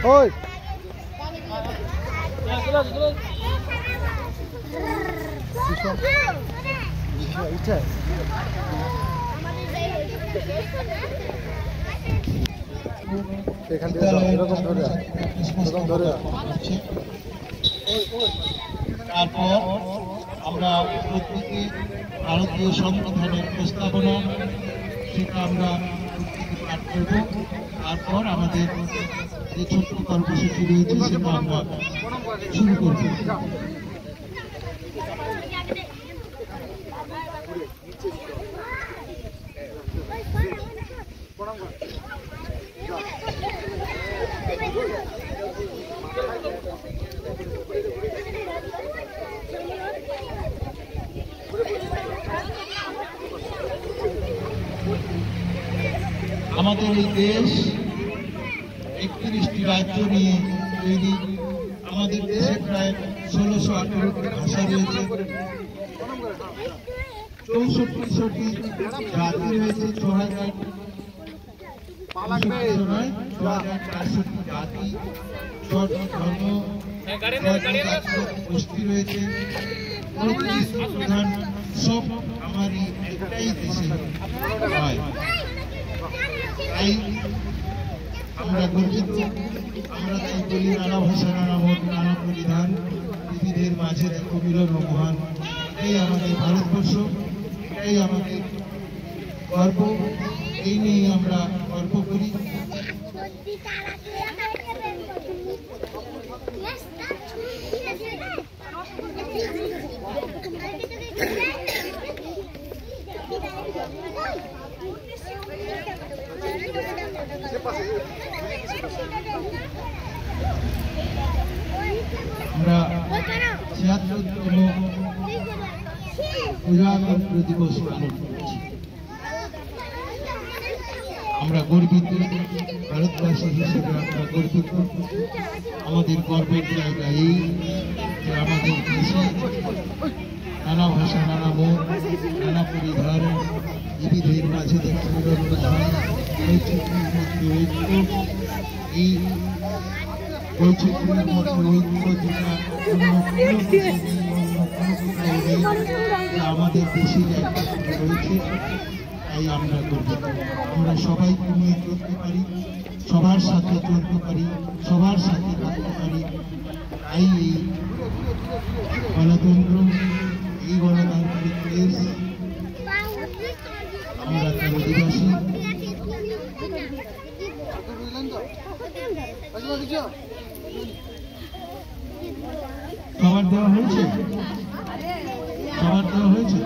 Oi. এখান থেকে এরকম ধরে তারপর আমরা প্রত্যেকে ভারতীয় সংবিধানের প্রস্তাবনা সেটা আমরা প্রত্যেকে পাঠ করব। তারপর আমাদের যে ছোট্ট কর্মসূচি রয়েছে সেটা আমরা শুরু করব। আমাদের এই দেশ 31টি রাজ্য নিয়ে তৈরি। আমাদের দেশে প্রায় 1618টি ভাষা রয়েছে, 64টি জাতি রয়েছে, 6440টি জাতি, 6টি ধর্ম, 6টি গোষ্ঠী রয়েছে, 35টি প্রধান সব আমারই একটাই দেশে হয়। তাই আমরা গর্বিত, আমরা তাই বলি নানা ভাষা নানা মত নানা পরিধান, বিবিধের মাঝে দেখো মিলন মহান। এই আমাদের ভারতবর্ষ, এটাই আমাদের গর্ব, এই নিয়ে আমরা গর্ব করি। আমরা ৭৬তম প্রজাতন্ত্র দিবস পালন করছি। আমরা গর্বিত, ভারতবাসী হিসেবে আমরা গর্বিত। আমাদের গর্বের জায়গা এই যে আমাদের দেশে নানা ভাষা নানা মত নানা পরিধান, বিবিধের মাঝে দেখতে মিলন হয়, বৈচিত্র্যের মধ্যে ঐক্য। এই বৈচিত্র্যের মধ্যে ঐক্য যেটা অন্য কোনো দেশে নেই, অন্য কোনো কোথাও নেই, আমাদের দেশে রয়েছে। তাই আমরা গর্বিত, আমরা সবাইকে নিয়ে চলতে পারি, সবার সাথে চলতে পারি, সবার সাথে থাকতে পারি। তাই এই গণতন্ত্র, এই গণতান্ত্রিক দেশ, আমরা তার অধিবাসী। খাবার দেওয়া হয়েছে, খাবার দেওয়া হয়েছে।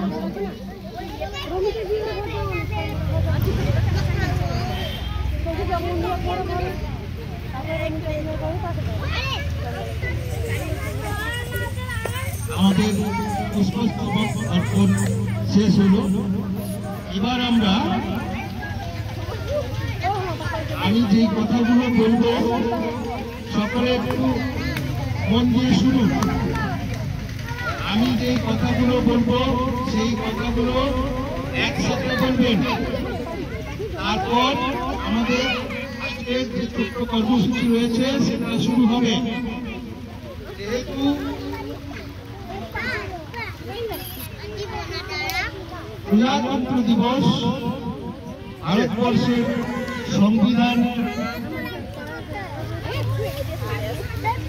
আমাদের পুষ্পস্তবক অর্পণ শেষ হলো। এবার আমি যে কথাগুলো বলবো সকলে একটু মন দিয়ে শুনুন। আমি যে কথাগুলো বলবো সেই কথাগুলো একসাথে বলবেন। তারপর আমাদের আজকের যে ছোট্ট কর্মসূচি রয়েছে সেটা শুরু হবে। যেহেতু প্রজাতন্ত্র দিবস ভারতবর্ষের সংবিধান